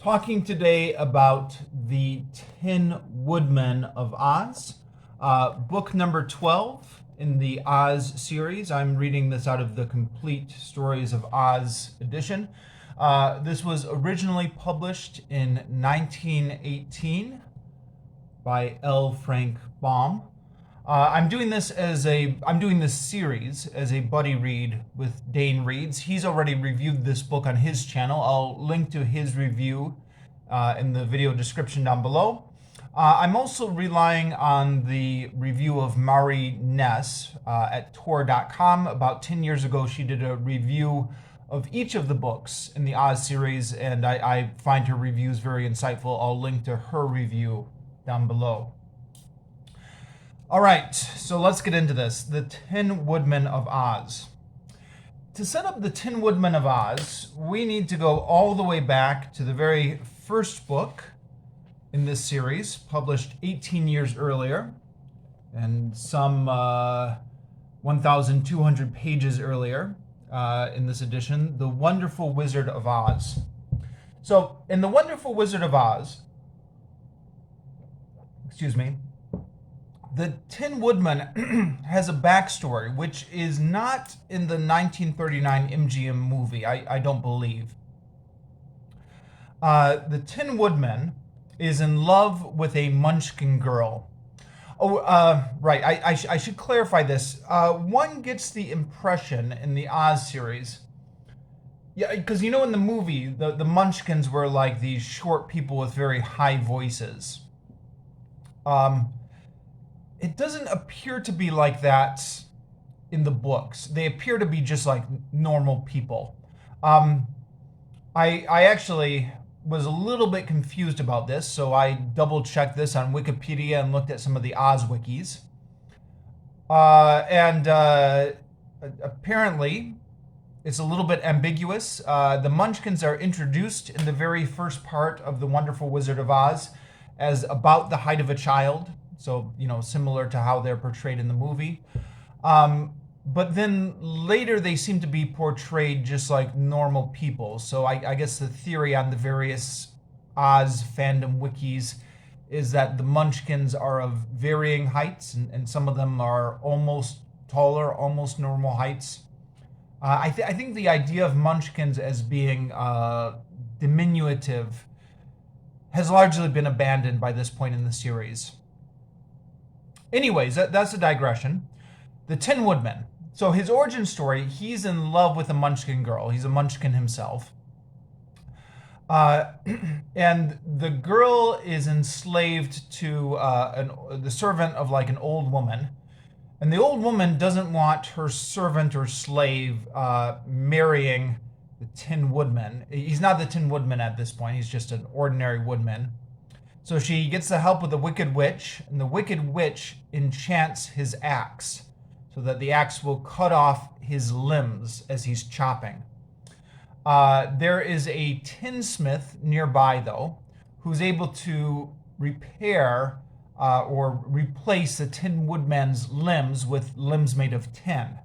talking today about the Tin Woodman of Oz, book number 12 in the Oz series. I'm reading this out of the Complete Stories of Oz edition. This was originally published in 1918 by L. Frank Baum. I'm doing this series as a buddy read with Dane Reads. He's already reviewed this book on his channel. I'll link to his review in the video description down below. I'm also relying on the review of Mari Ness at Tor.com. About 10 years ago, she did a review of each of the books in the Oz series, and I find her reviews very insightful. I'll link to her review down below. All right, so let's get into this. The Tin Woodman of Oz. To set up the Tin Woodman of Oz, we need to go all the way back to the very first book in this series, published 18 years earlier, and some 1,200 pages earlier in this edition, The Wonderful Wizard of Oz. So, in The Wonderful Wizard of Oz, the Tin Woodman has a backstory which is not in the 1939 MGM movie, I don't believe. The Tin Woodman is in love with a Munchkin girl. Right, I should clarify this. One gets the impression in the Oz series, yeah, because you know in the movie, the Munchkins were like these short people with very high voices. It doesn't appear to be like that in the books. They appear to be just like normal people. I actually was a little bit confused about this, so I double-checked this on Wikipedia and looked at some of the Oz wikis. Apparently, it's a little bit ambiguous. The Munchkins are introduced in the very first part of The Wonderful Wizard of Oz as about the height of a child. So, you know, similar to how they're portrayed in the movie. But then later they seem to be portrayed just like normal people. So I guess the theory on the various Oz fandom wikis is that the Munchkins are of varying heights, and some of them are almost taller, almost normal heights. I think the idea of Munchkins as being diminutive has largely been abandoned by this point in the series. Anyways, that's a digression. The Tin Woodman. So his origin story, he's in love with a Munchkin girl. He's a Munchkin himself. And the girl is enslaved to the servant of like an old woman. And the old woman doesn't want her servant or slave marrying the Tin Woodman. He's not the Tin Woodman at this point. He's just an ordinary woodman. So she gets the help of the Wicked Witch, and the Wicked Witch enchants his axe so that the axe will cut off his limbs as he's chopping. There is a tinsmith nearby, though, who's able to repair or replace the Tin Woodman's limbs with limbs made of tin.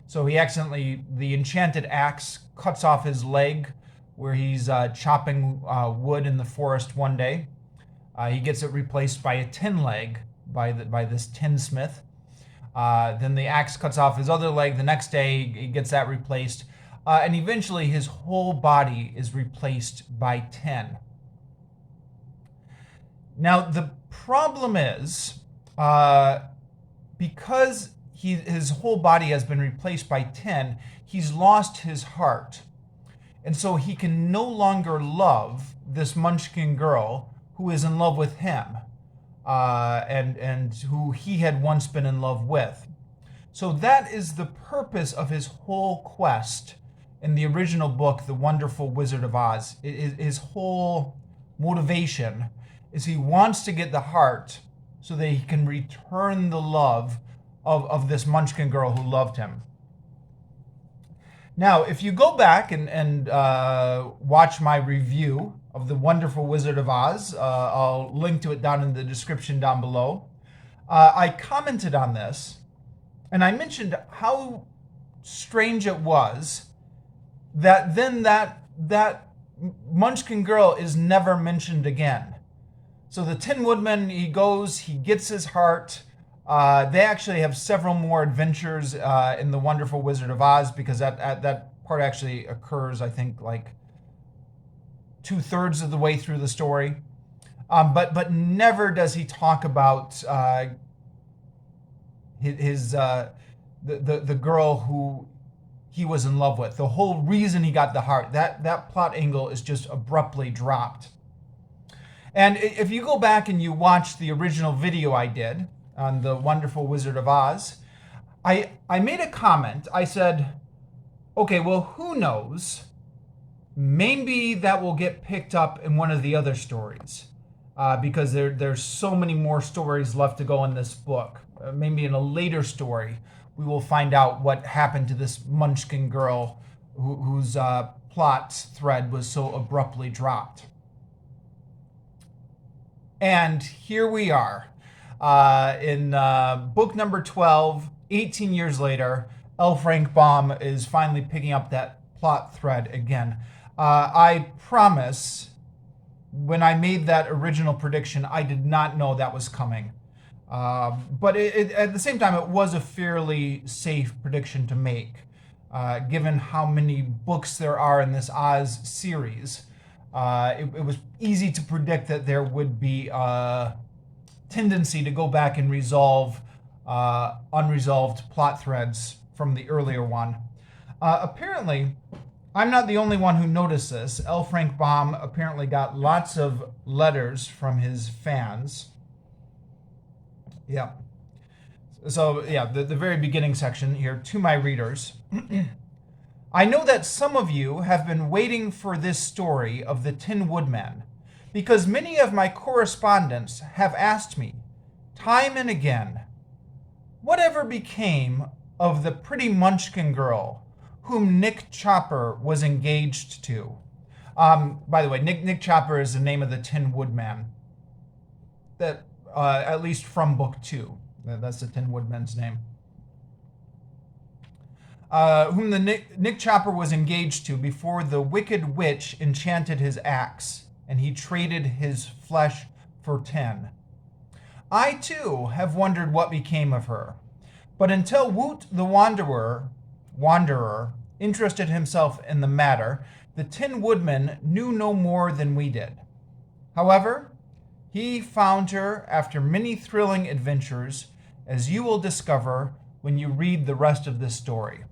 So the enchanted axe cuts off his leg where he's chopping wood in the forest one day. He gets it replaced by a tin leg by this tinsmith. Then the axe cuts off his other leg. The next day, he gets that replaced. And eventually, his whole body is replaced by tin. Now, the problem is, because his whole body has been replaced by tin, he's lost his heart. And so he can no longer love this Munchkin girl who is in love with him, and who he had once been in love with. So that is the purpose of his whole quest in the original book, The Wonderful Wizard of Oz. His whole motivation is he wants to get the heart so that he can return the love of this Munchkin girl who loved him. Now, if you go back and watch my review of The Wonderful Wizard of Oz, I'll link to it down in the description down below. I commented on this, and I mentioned how strange it was that then that Munchkin Girl is never mentioned again. So the Tin Woodman, he goes, he gets his heart. They actually have several more adventures in The Wonderful Wizard of Oz, because that part actually occurs, I think, like 2/3 of the way through the story. But never does he talk about the girl who he was in love with. The whole reason he got the heart, that plot angle is just abruptly dropped. And if you go back and you watch the original video I did on The Wonderful Wizard of Oz, I made a comment. I said, okay, well, who knows? Maybe that will get picked up in one of the other stories, because there's so many more stories left to go in this book. Maybe in a later story, we will find out what happened to this Munchkin Girl whose plot thread was so abruptly dropped. And here we are in book number 12, 18 years later. L. Frank Baum is finally picking up that plot thread again. I promise, when I made that original prediction, I did not know that was coming. But at the same time, it was a fairly safe prediction to make, given how many books there are in this Oz series. It was easy to predict that there would be a tendency to go back and resolve unresolved plot threads from the earlier one. Apparently, I'm not the only one who noticed this. L. Frank Baum apparently got lots of letters from his fans. Yeah. So, yeah, the very beginning section here, to my readers. I know that some of you have been waiting for this story of the Tin Woodman, because many of my correspondents have asked me, time and again, whatever became of the pretty Munchkin Girl whom Nick Chopper was engaged to. By the way, Nick Chopper is the name of the Tin Woodman. That, at least from book 2. That's the Tin Woodman's name. Whom the Nick Chopper was engaged to before the wicked witch enchanted his axe, and he traded his flesh for tin. I, too, have wondered what became of her. But until Woot the Wanderer interested himself in the matter, the Tin Woodman knew no more than we did. However, he found her after many thrilling adventures, as you will discover when you read the rest of this story.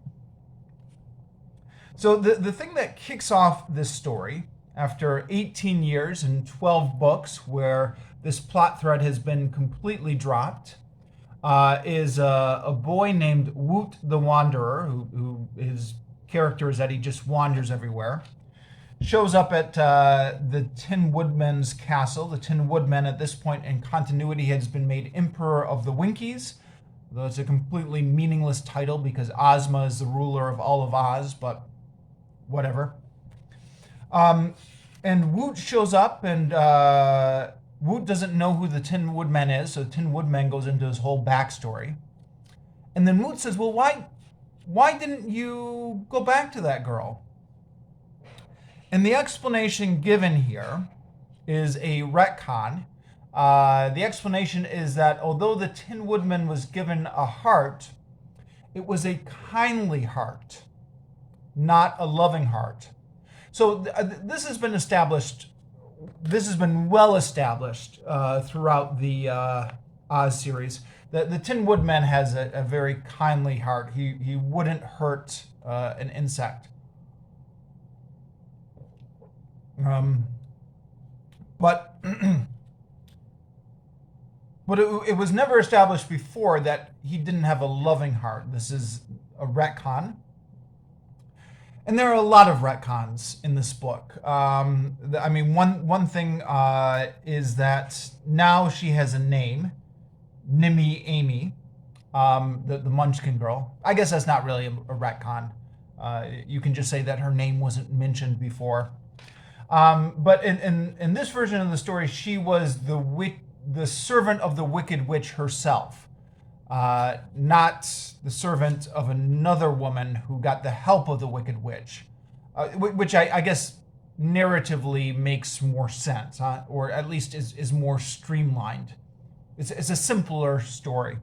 So the thing that kicks off this story, after 18 years and 12 books where this plot thread has been completely dropped, is a boy named Woot the Wanderer, who his character is that he just wanders everywhere. Shows up at the Tin Woodman's castle. The Tin Woodman, at this point in continuity, has been made Emperor of the Winkies, though it's a completely meaningless title because Ozma is the ruler of all of Oz, but whatever. And Woot shows up, and Woot doesn't know who the Tin Woodman is, so Tin Woodman goes into his whole backstory. And then Woot says, well, why didn't you go back to that girl? And the explanation given here is a retcon. The explanation is that although the Tin Woodman was given a heart, it was a kindly heart, not a loving heart. So this has been established. This has been well established throughout the Oz series. The Tin Woodman has a very kindly heart. He wouldn't hurt an insect. But it was never established before that he didn't have a loving heart. This is a retcon. And there are a lot of retcons in this book. I mean, one thing is that now she has a name, Nimmy Amy, the Munchkin Girl. I guess that's not really a retcon. You can just say that her name wasn't mentioned before. But in this version of the story, she was the servant of the Wicked Witch herself, not the servant of another woman who got the help of the Wicked Witch, which I guess narratively makes more sense, or at least is more streamlined. It's a simpler story.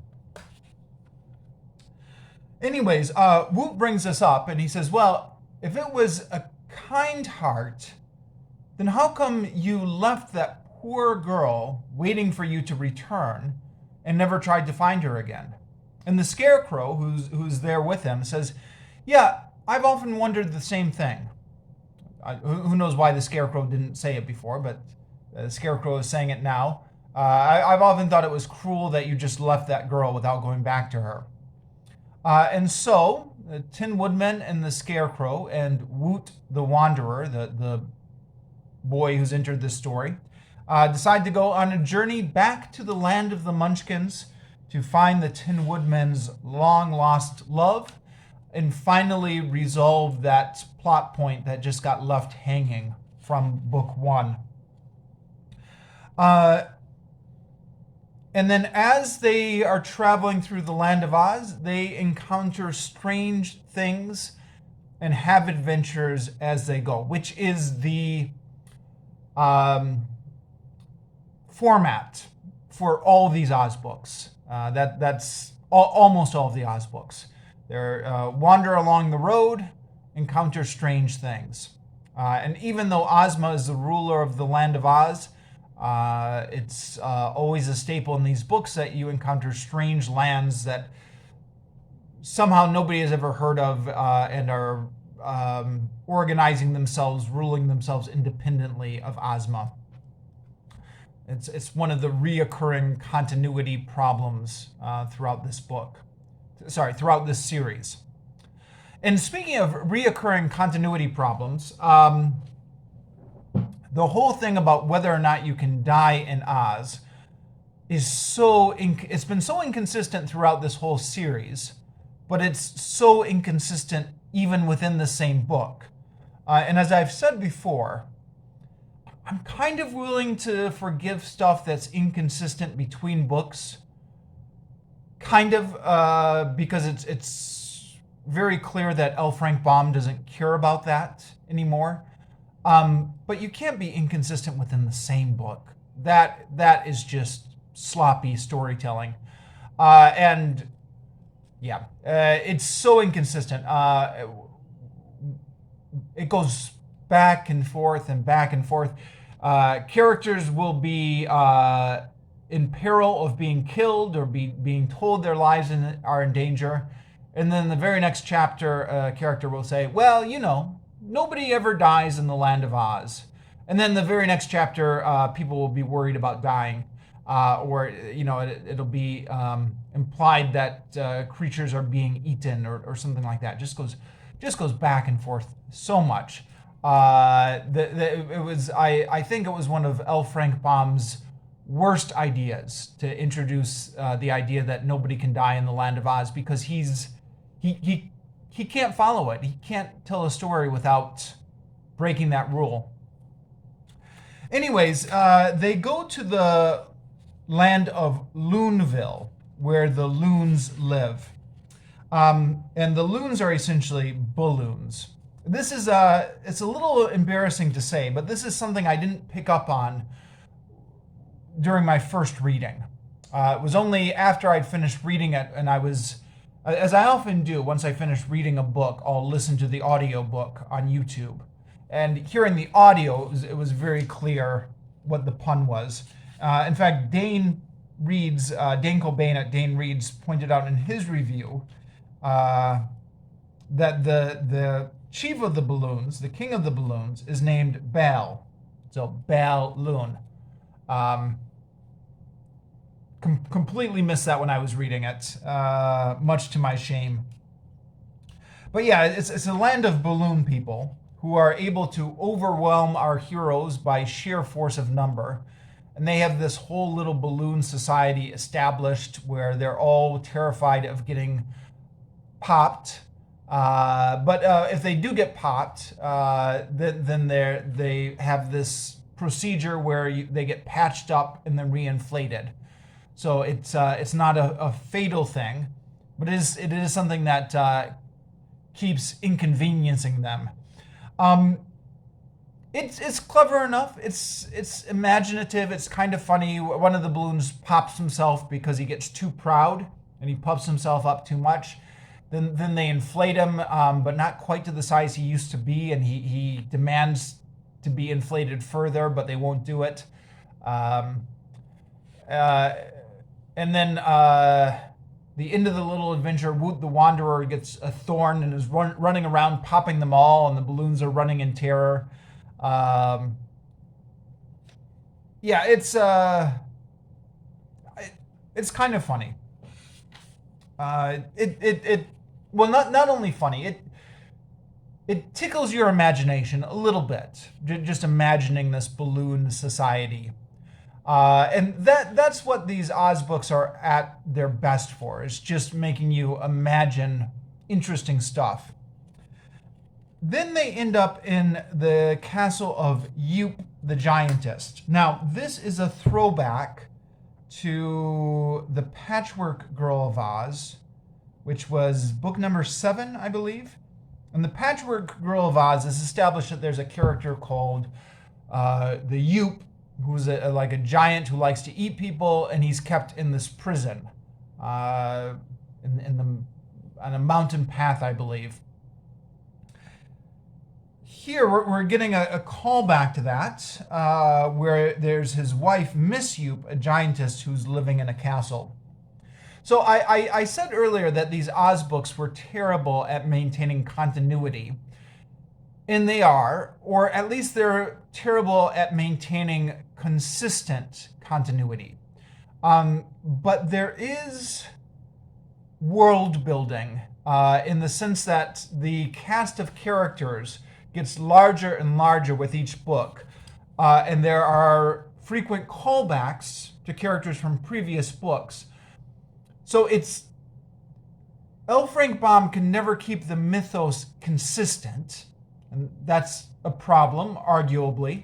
Anyways, Woot brings this up, and he says, well, if it was a kind heart, then how come you left that poor girl waiting for you to return and never tried to find her again? And the Scarecrow, who's there with him, says, yeah, I've often wondered the same thing. Who knows why the Scarecrow didn't say it before, but the Scarecrow is saying it now. I've often thought it was cruel that you just left that girl without going back to her. And so, Tin Woodman and the Scarecrow and Woot the Wanderer, the boy who's entered this story, decide to go on a journey back to the land of the Munchkins to find the Tin Woodman's long-lost love and finally resolve that plot point that just got left hanging from book 1. And then as they are traveling through the land of Oz, they encounter strange things and have adventures as they go, which is the format for all of these Oz books. That's almost all of the Oz books. They wander along the road, encounter strange things. And even though Ozma is the ruler of the land of Oz, it's always a staple in these books that you encounter strange lands that somehow nobody has ever heard of and are organizing themselves, ruling themselves independently of Ozma. It's one of the reoccurring continuity problems throughout this book. Throughout this series. And speaking of reoccurring continuity problems, the whole thing about whether or not you can die in Oz is it's been so inconsistent throughout this whole series, but it's so inconsistent even within the same book. And as I've said before, I'm kind of willing to forgive stuff that's inconsistent between books, kind of, because it's very clear that L. Frank Baum doesn't care about that anymore. But you can't be inconsistent within the same book. That is just sloppy storytelling. And yeah, it's so inconsistent. It goes back and forth and back and forth. Characters will be in peril of being killed or being told their lives are in danger. And then the very next chapter, a character will say, well, nobody ever dies in the land of Oz. And then the very next chapter, people will be worried about dying. Or it'll be implied that creatures are being eaten or something like that. Just goes back and forth so much. I think it was one of L. Frank Baum's worst ideas to introduce the idea that nobody can die in the land of Oz, because he can't follow it. He can't tell a story without breaking that rule. Anyways, they go to the land of Loonville, where the loons live. And the loons are essentially balloons. This is it's a little embarrassing to say, but this is something I didn't pick up on during my first reading. It was only after I'd finished reading it, and I was, as I often do, once I finish reading a book, I'll listen to the audio book on YouTube. And hearing the audio, it was very clear what the pun was. In fact, Dane Cobain at Dane Reads pointed out in his review that the chief of the balloons, the king of the balloons, is named Bal. So Bal Loon. Completely missed that when I was reading it, much to my shame. But yeah, it's a land of balloon people who are able to overwhelm our heroes by sheer force of number. And they have this whole little balloon society established where they're all terrified of getting popped. But if they do get popped, then they have this procedure where they get patched up and then reinflated. So it's not a fatal thing, but it is something that keeps inconveniencing them. It's clever enough. It's imaginative. It's kind of funny. One of the balloons pops himself because he gets too proud and he puffs himself up too much. Then they inflate him, but not quite to the size he used to be, and he demands to be inflated further, but they won't do it. Um, uh, and then the end of the little adventure, Woot the Wanderer gets a thorn and is running around popping them all, and the balloons are running in terror. Um, yeah, it's kind of funny. It well, not only funny, it tickles your imagination a little bit, just imagining this balloon society. And that's what these Oz books are at their best for. It's just making you imagine interesting stuff. Then they end up in the castle of Yoop the Giantess. Now, this is a throwback to the Patchwork Girl of Oz, which was book number 7, I believe. And the Patchwork Girl of Oz is established that there's a character called the Yoop, who's like a giant who likes to eat people, and he's kept in this prison on a mountain path, I believe. Here we're getting a callback to that, where there's his wife, Miss Yoop, a giantess who's living in a castle. So I said earlier that these Oz books were terrible at maintaining continuity. And they are, or at least they're terrible at maintaining consistent continuity. But there is world building in the sense that the cast of characters gets larger and larger with each book. And there are frequent callbacks to characters from previous books. So it's L. Frank Baum can never keep the mythos consistent, and that's a problem, arguably.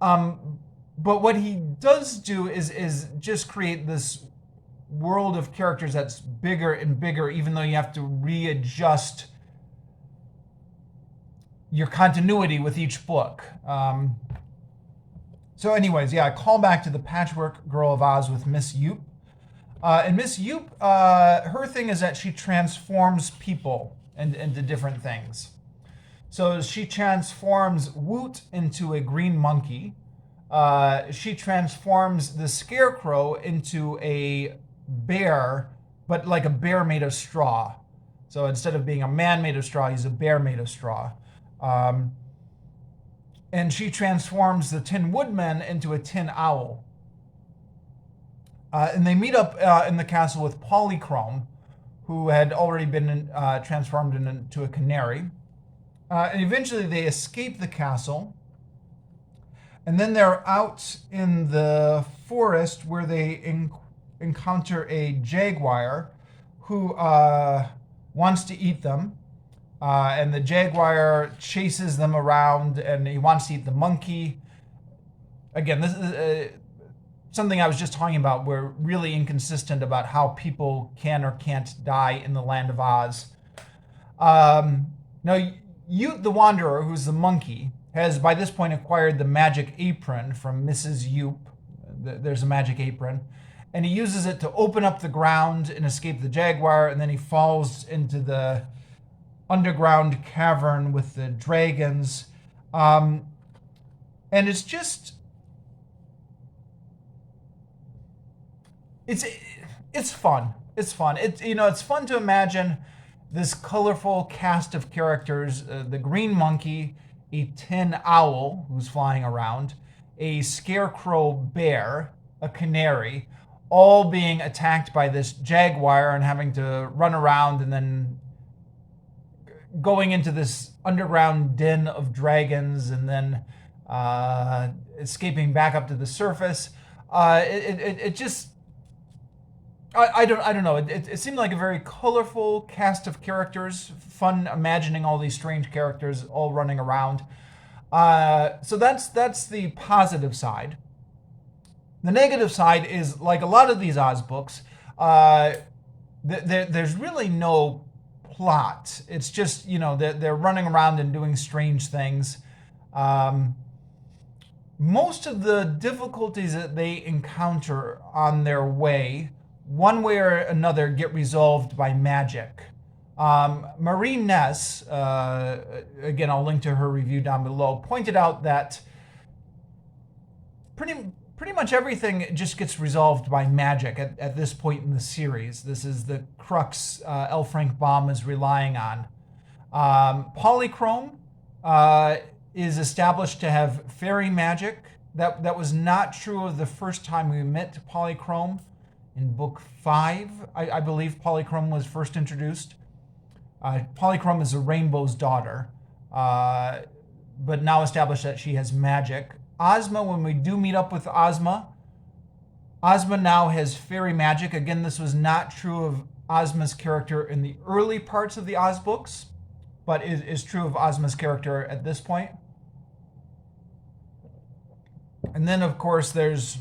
But what he does do is just create this world of characters that's bigger and bigger, even though you have to readjust your continuity with each book. So anyways, yeah, call back to the Patchwork Girl of Oz with Miss Yoop. And Miss Yoop, her thing is that she transforms people into different things. So she transforms Woot into a green monkey. She transforms the Scarecrow into a bear, but like a bear made of straw. So instead of being a man made of straw, he's a bear made of straw. And she transforms the Tin Woodman into a tin owl. And they meet up in the castle with Polychrome, who had already been transformed into a canary. And eventually they escape the castle. And then they're out in the forest where they encounter a jaguar who wants to eat them. And the jaguar chases them around, and he wants to eat the monkey. Again, this is something I was just talking about. We're really inconsistent about how people can or can't die in the land of Oz. Now, Yoot the Wanderer, who's the monkey, has by this point acquired the magic apron from Mrs. Yoop. There's a magic apron. And he uses it to open up the ground and escape the jaguar, and then he falls into the underground cavern with the dragons. And it's just... It's fun. It's fun. It's fun to imagine this colorful cast of characters, the green monkey, a tin owl who's flying around, a scarecrow bear, a canary, all being attacked by this jaguar and having to run around and then going into this underground den of dragons and then escaping back up to the surface. It just... I don't know. It seemed like a very colorful cast of characters. Fun imagining all these strange characters all running around. So that's the positive side. The negative side is, like a lot of these Oz books, there's really no plot. It's just they're running around and doing strange things. most of the difficulties that they encounter on their way, one way or another, get resolved by magic. Marie Ness, again, I'll link to her review down below, pointed out that pretty much everything just gets resolved by magic at this point in the series. This is the crux L. Frank Baum is relying on. Polychrome is established to have fairy magic. That was not true of the first time we met Polychrome. In book 5, I believe Polychrome was first introduced. Polychrome is a rainbow's daughter, but now established that she has magic. Ozma, when we do meet up with Ozma now has fairy magic. Again, this was not true of Ozma's character in the early parts of the Oz books, but is true of Ozma's character at this point. And then, of course, there's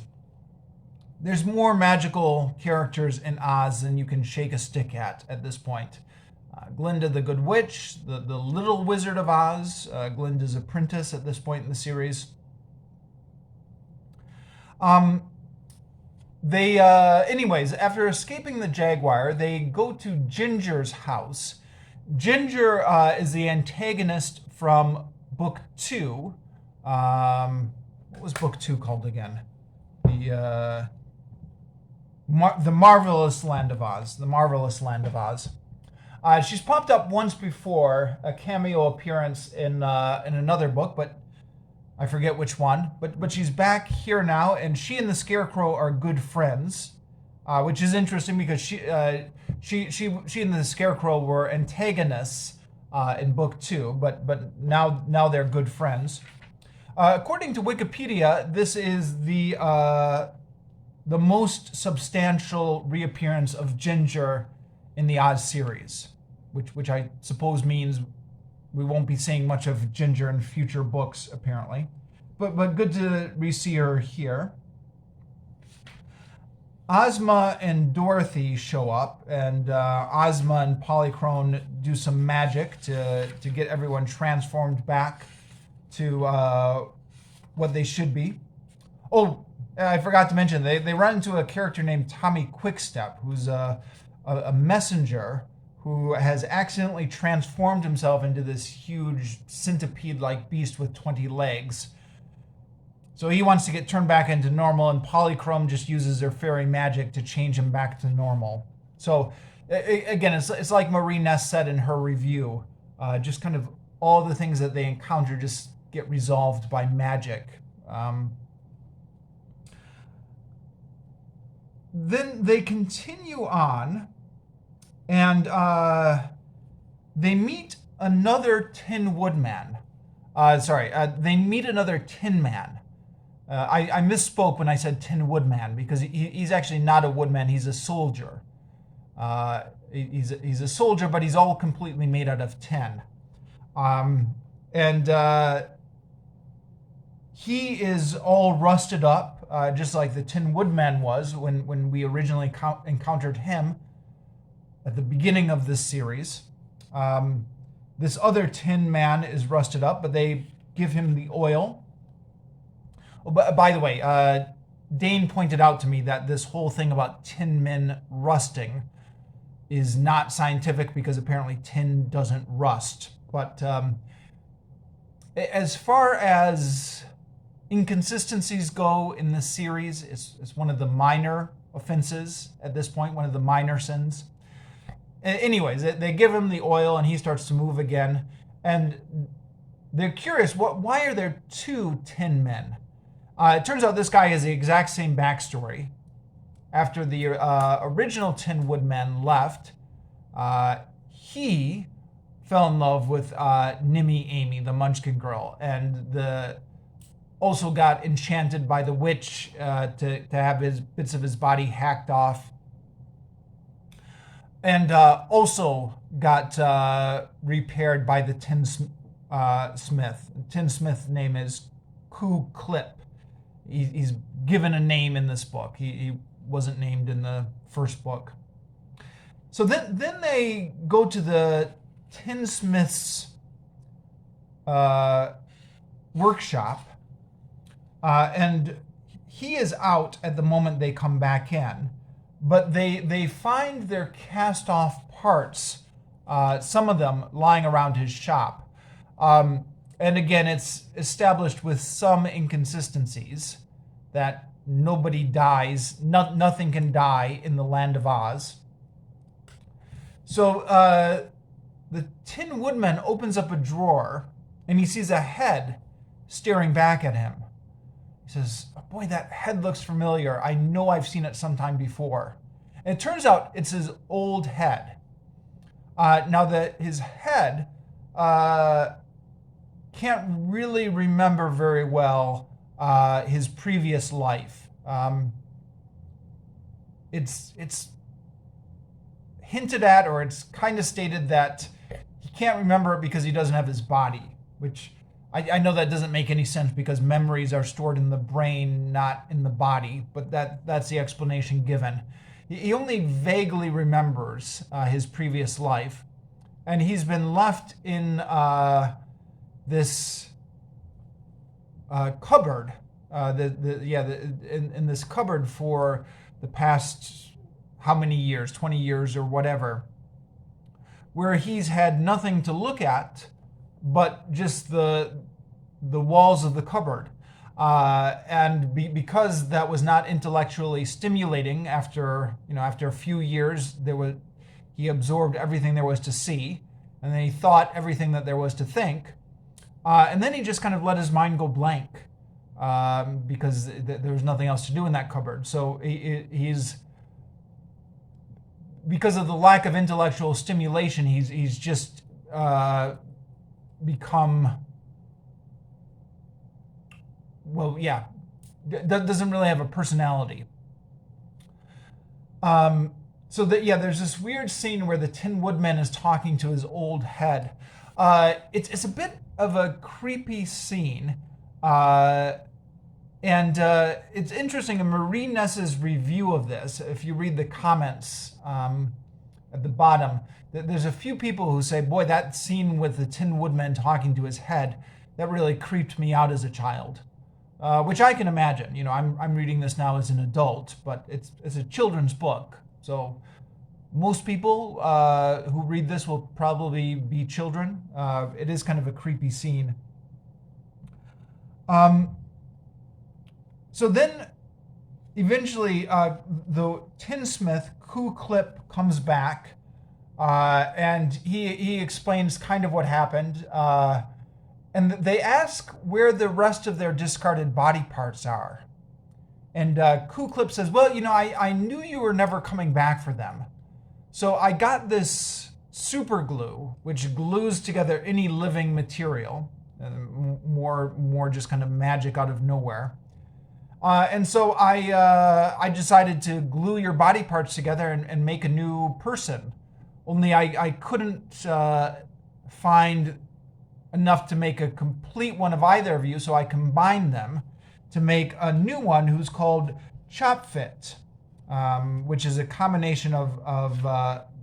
more magical characters in Oz than you can shake a stick at this point. Glinda the Good Witch, the Little Wizard of Oz, Glinda's apprentice at this point in the series. Anyways, after escaping the Jaguar, they go to Ginger's house. Ginger is the antagonist from book 2. What was book 2 called again? The Marvelous Land of Oz. The Marvelous Land of Oz. She's popped up once before, a cameo appearance in another book, but I forget which one. But she's back here now, and she and the Scarecrow are good friends, which is interesting because she and the Scarecrow were antagonists in book 2, but now they're good friends. According to Wikipedia, this is the most substantial reappearance of Ginger in the Oz series, which I suppose means we won't be seeing much of Ginger in future books, apparently. But good to re-see her here. Ozma and Dorothy show up, and Ozma and Polychrome do some magic to get everyone transformed back to what they should be. Oh, I forgot to mention, they run into a character named Tommy Quickstep, who's a messenger who has accidentally transformed himself into this huge centipede-like beast with 20 legs. So he wants to get turned back into normal, and Polychrome just uses their fairy magic to change him back to normal. So, again, it's like Marie Ness said in her review. Just kind of all the things that they encounter just get resolved by magic. Then they continue on, and they meet another Tin Woodman. They meet another Tin Man. I misspoke when I said Tin Woodman, because he's actually not a woodman, he's a soldier. He's a soldier, but he's all completely made out of tin. He is all rusted up, just like the Tin Woodman was when we originally encountered him at the beginning of this series. This other Tin Man is rusted up, but they give him the oil. Oh, by the way, Dane pointed out to me that this whole thing about tin men rusting is not scientific, because apparently tin doesn't rust. But as far as inconsistencies go in this series, it's one of the minor offenses at this point, one of the minor sins. Anyways, they give him the oil and he starts to move again. And they're curious, why are there 2 tin men? It turns out this guy has the exact same backstory. After the original Tin Woodman left, he fell in love with Nimmy Amy, the Munchkin girl, and also got enchanted by the witch to have bits of his body hacked off, and also got repaired by the Tin Smith. Tin Smith's name is Kulip. He's given a name in this book. He wasn't named in the first book. So then they go to the Tinsmith's workshop, And he is out at the moment they come back in, but they find their cast off parts, some of them lying around his shop. And again, it's established with some inconsistencies that nobody dies, nothing can die in the land of Oz. So the Tin Woodman opens up a drawer and he sees a head staring back at him. He says, oh, boy, that head looks familiar. I know I've seen it sometime before. And it turns out it's his old head. Now that his head can't really remember very well his previous life. It's hinted at, or it's kind of stated that he can't remember it because he doesn't have his body, which I know that doesn't make any sense because memories are stored in the brain, not in the body, but that's the explanation given. He only vaguely remembers his previous life, and he's been left in this cupboard, in this cupboard for the past how many years, 20 years or whatever, where he's had nothing to look at but just the walls of the cupboard. Because that was not intellectually stimulating after a few years, he absorbed everything there was to see, and then he thought everything that there was to think, and then he just kind of let his mind go blank because there was nothing else to do in that cupboard. So he's because of the lack of intellectual stimulation, he's just become, doesn't really have a personality. There's this weird scene where the Tin Woodman is talking to his old head. It's a bit of a creepy scene. It's interesting, in Marie Ness's review of this, if you read the comments at the bottom, there's a few people who say, boy, that scene with the Tin Woodman talking to his head, that really creeped me out as a child. Which I can imagine. I'm reading this now as an adult, but it's a children's book. So most people who read this will probably be children. It is kind of a creepy scene. So then, eventually, the tinsmith, Kulip, comes back, and he explains kind of what happened. And they ask where the rest of their discarded body parts are. And Kulip says, well, I knew you were never coming back for them. So I got this super glue, which glues together any living material, more just kind of magic out of nowhere. And so I decided to glue your body parts together and make a new person. Only I couldn't find enough to make a complete one of either of you, so I combined them to make a new one who's called Chopfit, which is a combination of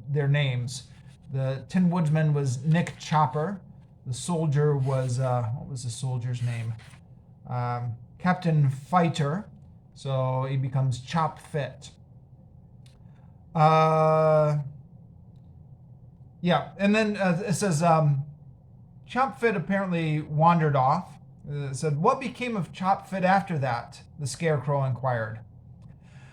their names. The Tin Woodman was Nick Chopper. The soldier was, what was the soldier's name? Captain Fighter, so he becomes Chopfit. And then it says, Chopfit apparently wandered off. It said, what became of Chopfit after that? The Scarecrow inquired.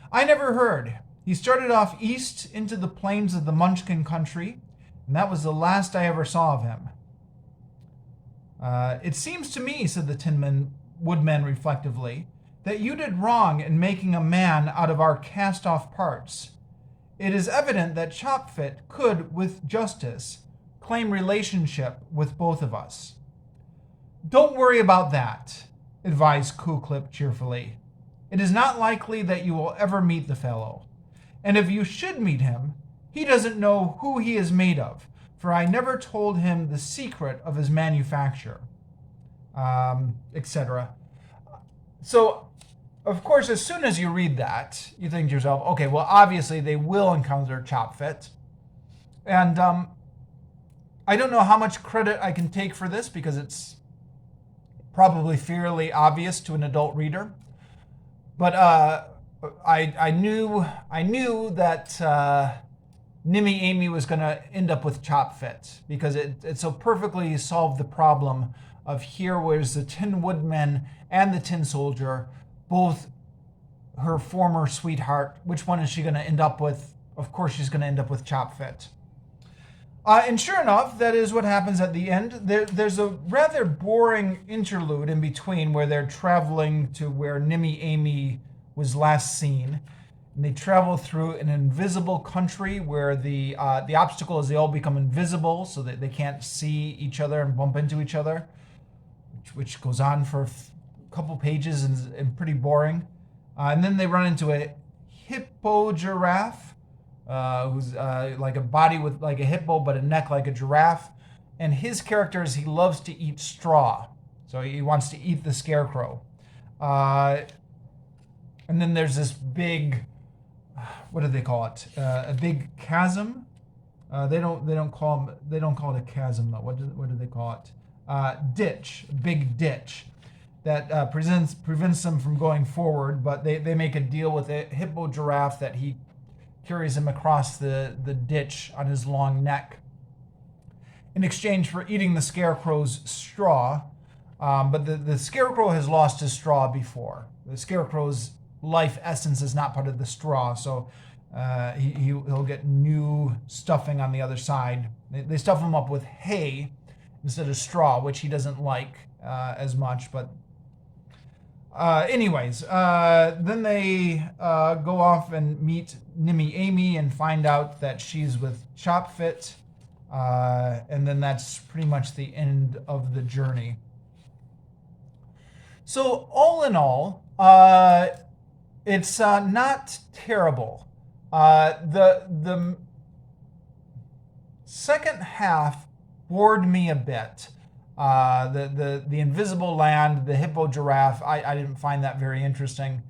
I never heard. He started off east into the plains of the Munchkin country, and that was the last I ever saw of him. It seems to me, said the Tin Woodman reflectively, that you did wrong in making a man out of our cast-off parts. It is evident that Chopfit could, with justice, claim relationship with both of us. Don't worry about that, advised Kulip cheerfully. It is not likely that you will ever meet the fellow. And if you should meet him, he doesn't know who he is made of, for I never told him the secret of his manufacture, etc. So, of course, as soon as you read that, you think to yourself, okay, well, obviously they will encounter Chopfit. And I don't know how much credit I can take for this because it's probably fairly obvious to an adult reader. But I knew that Nimmy Amy was going to end up with Chop Fit because it so perfectly solved the problem of here was the Tin Woodman and the Tin Soldier, both her former sweetheart. Which one is she going to end up with? Of course, she's going to end up with Chop Fit. And sure enough, that is what happens at the end. There's a rather boring interlude in between where they're traveling to where Nimmy Amy was last seen. And they travel through an invisible country where the obstacle is they all become invisible so that they can't see each other and bump into each other, which goes on for a couple pages and pretty boring. And then they run into a hippo giraffe, who's like a body with like a hippo but a neck like a giraffe. And his character is he loves to eat straw. So he wants to eat the Scarecrow. And then there's this big, what do they call it? A big chasm. They don't call it a chasm though. What do they call it? Ditch, a big ditch that prevents them from going forward. But they make a deal with a hippo giraffe that he carries him across the ditch on his long neck in exchange for eating the Scarecrow's straw. But the Scarecrow has lost his straw before. The Scarecrow's life essence is not part of the straw, so he'll get new stuffing on the other side. They stuff him up with hay instead of straw, which he doesn't like as much. But anyways, then they go off and meet Nimmy Amy and find out that she's with Chop Fit, and then that's pretty much the end of the journey. So all in all, it's not terrible. The second half bored me a bit. The invisible land, the hippo giraffe, I didn't find that very interesting.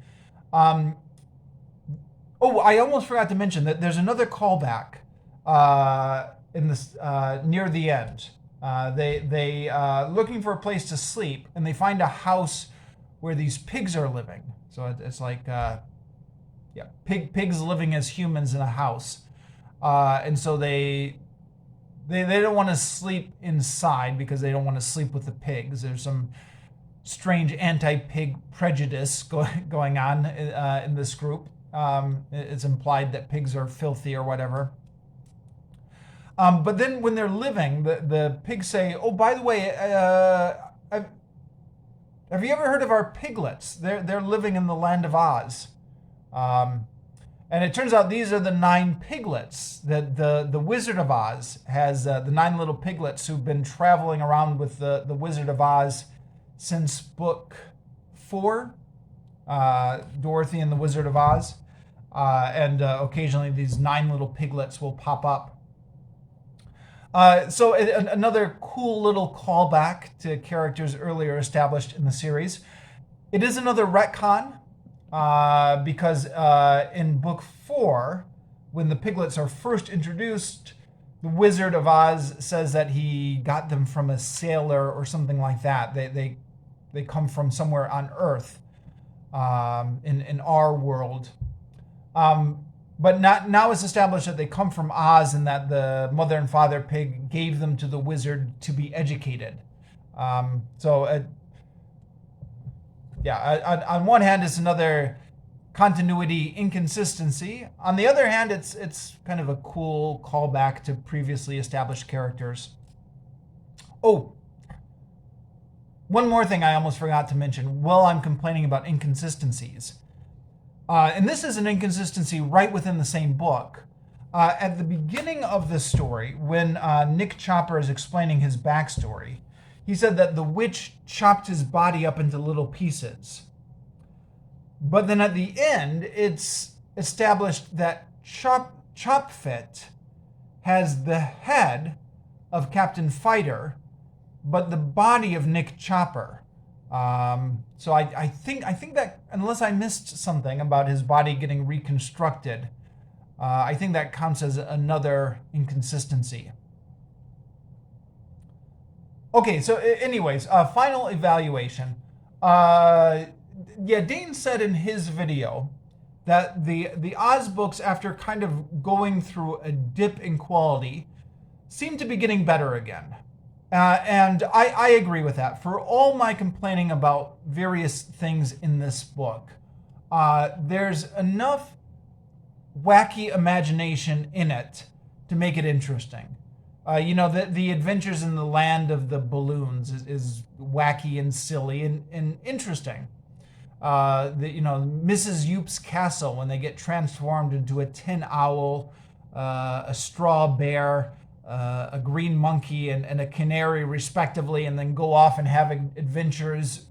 I almost forgot to mention that there's another callback in this near the end. They looking for a place to sleep, and they find a house where these pigs are living. So it's like, pigs living as humans in a house. And so they don't want to sleep inside because they don't want to sleep with the pigs. There's some strange anti-pig prejudice going on in this group. It's implied that pigs are filthy or whatever. But then when they're living, the pigs say, oh, by the way, have you ever heard of our piglets? They're living in the land of Oz. And it turns out these are the 9 piglets that the Wizard of Oz has, the 9 little piglets who've been traveling around with the Wizard of Oz since book 4, Dorothy and the Wizard of Oz. And occasionally these 9 little piglets will pop up. So another cool little callback to characters earlier established in the series. It is another retcon, because in book 4, when the piglets are first introduced, the Wizard of Oz says that he got them from a sailor or something like that. They come from somewhere on Earth, in our world. But now it's established that they come from Oz and that the mother and father pig gave them to the wizard to be educated. On one hand, it's another continuity inconsistency. On the other hand, it's kind of a cool callback to previously established characters. Oh, one more thing I almost forgot to mention while I'm complaining about inconsistencies. And this is an inconsistency right within the same book. At the beginning of this story, when Nick Chopper is explaining his backstory, he said that the witch chopped his body up into little pieces. But then at the end, it's established that Chop Fit has the head of Captain Fighter, but the body of Nick Chopper. So I think that, unless I missed something about his body getting reconstructed, I think that counts as another inconsistency. Okay, so anyways, final evaluation. Uh, yeah, Dane said in his video that the Oz books, after kind of going through a dip in quality, seem to be getting better again. And I agree with that. For all my complaining about various things in this book, there's enough wacky imagination in it to make it interesting. The adventures in the land of the balloons is wacky and silly and interesting. Mrs. Yoop's castle when they get transformed into a tin owl, a straw bear, a green monkey, and a canary, respectively, and then go off and have adventures,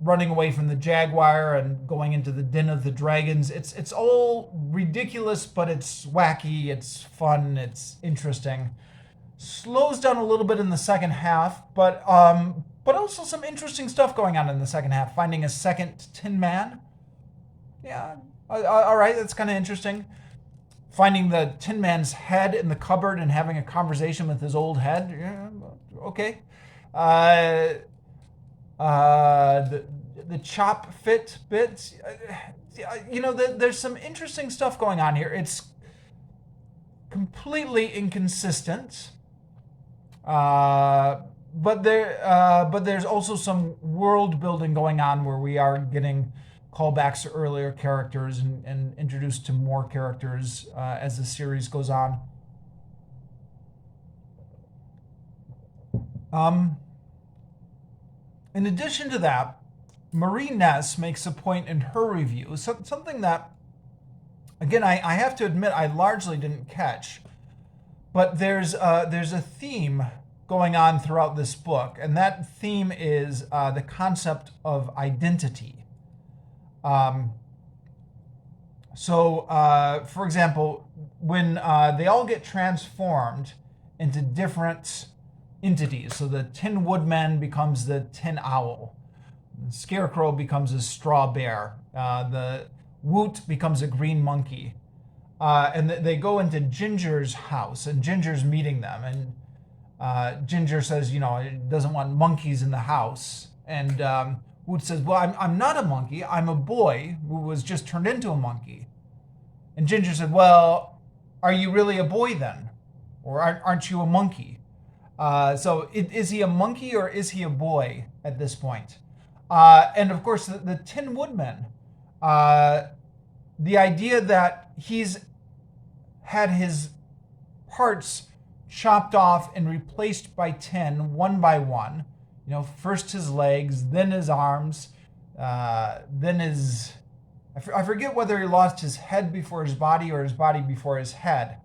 running away from the jaguar and going into the den of the dragons. It's all ridiculous, but it's wacky, it's fun, it's interesting. Slows down a little bit in the second half, but also some interesting stuff going on in the second half. Finding a second Tin Man. Yeah, all right, that's kind of interesting. Finding the Tin Man's head in the cupboard and having a conversation with his old head. Yeah, okay. The chop fit bits. There's some interesting stuff going on here. It's completely inconsistent. But there's also some world building going on where we are getting callbacks to earlier characters and introduced to more characters as the series goes on. In addition to that, Marie Ness makes a point in her review, something that, again, I have to admit I largely didn't catch, but there's a theme going on throughout this book, and that theme is the concept of identity. For example, when they all get transformed into different entities, so the Tin Woodman becomes the Tin Owl, the Scarecrow becomes a straw bear, the Woot becomes a green monkey, and they go into Ginger's house, and Ginger's meeting them, and Ginger says, he doesn't want monkeys in the house. And Woot says, well, I'm not a monkey. I'm a boy who was just turned into a monkey. And Ginger said, well, are you really a boy then? Or aren't you a monkey? Is he a monkey or is he a boy at this point? And of course, the Tin Woodman, the idea that he's had his parts chopped off and replaced by tin one by one. First his legs, then his arms, then his... I forget whether he lost his head before his body or his body before his head.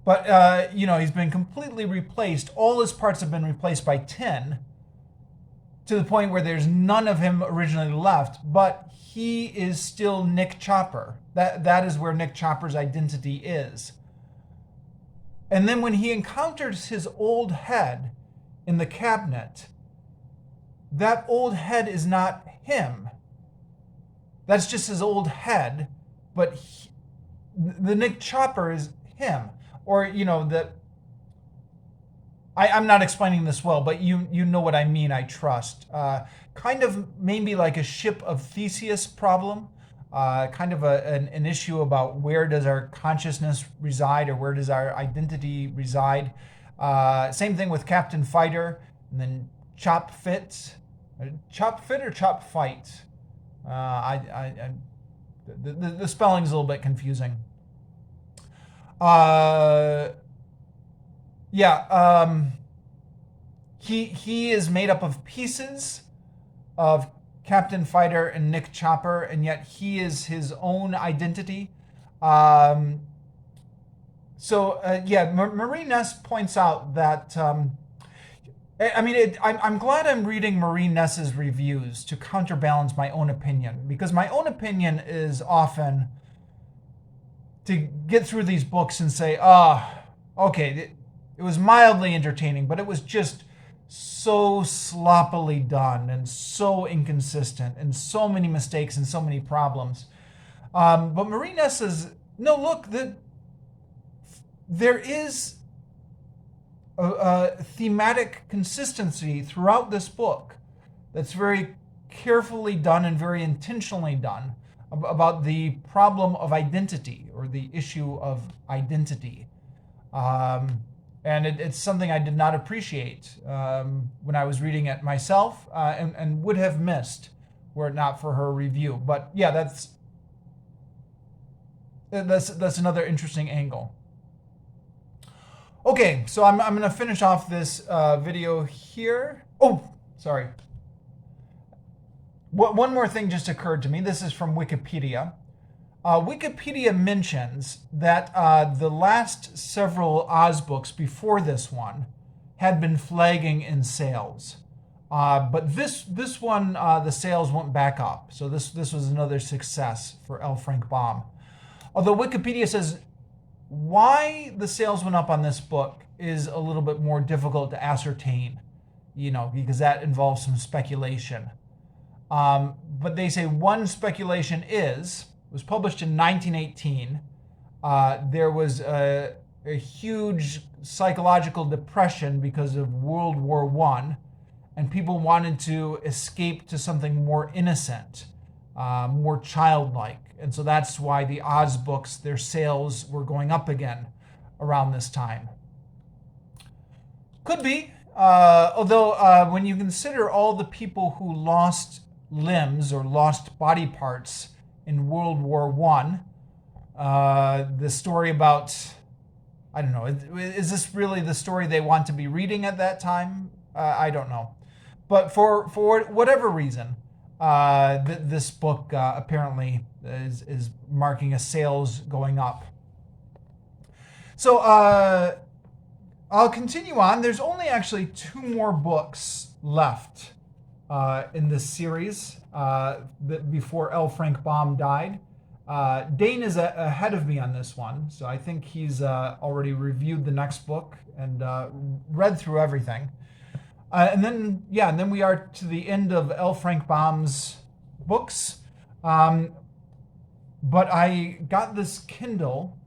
But, he's been completely replaced. All his parts have been replaced by tin to the point where there's none of him originally left, but he is still Nick Chopper. That is where Nick Chopper's identity is. And then when he encounters his old head in the cabinet, that old head is not him. That's just his old head, but the Nick Chopper is him. Or, I'm not explaining this well, but you know what I mean, I trust. Kind of maybe like a ship of Theseus problem. Kind of an issue about where does our consciousness reside or where does our identity reside. Same thing with Captain Fighter, and then Chop Fit. Chop Fit or Chop Fight? The spelling's a little bit confusing. He is made up of pieces of Captain Fighter and Nick Chopper, and yet he is his own identity. Marie Ness points out that, I'm glad I'm reading Marie Ness's reviews to counterbalance my own opinion, because my own opinion is often to get through these books and say, it was mildly entertaining, but it was just so sloppily done and so inconsistent and so many mistakes and so many problems. But Marie Ness says, no, look, there is thematic consistency throughout this book that's very carefully done and very intentionally done about the problem of identity, or the issue of identity. And it's something I did not appreciate when I was reading it myself, and would have missed were it not for her review. But yeah, that's another interesting angle. Okay, so I'm going to finish off this video here. Oh, sorry. One more thing just occurred to me. This is from Wikipedia. Wikipedia mentions that the last several Oz books before this one had been flagging in sales. But this one, the sales went back up. So this was another success for L. Frank Baum. Although Wikipedia says why the sales went up on this book is a little bit more difficult to ascertain, because that involves some speculation. But they say one speculation was published in 1918. There was a huge psychological depression because of World War I, and people wanted to escape to something more innocent, more childlike. And so that's why the Oz books, their sales were going up again around this time. Could be, although when you consider all the people who lost limbs or lost body parts in World War I, the story about, I don't know, is this really the story they want to be reading at that time? I don't know. But for whatever reason, this book apparently is marking a sales going up. So I'll continue on. There's only actually 2 more books left in this series before L. Frank Baum died. Dane is ahead of me on this one, so I think he's already reviewed the next book and read through everything. And then we are to the end of L. Frank Baum's books. But I got this Kindle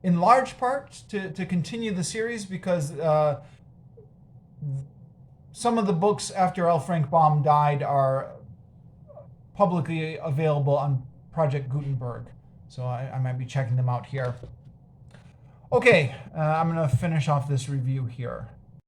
in large part to continue the series because some of the books after L. Frank Baum died are publicly available on Project Gutenberg. So I might be checking them out here. Okay, I'm going to finish off this review here.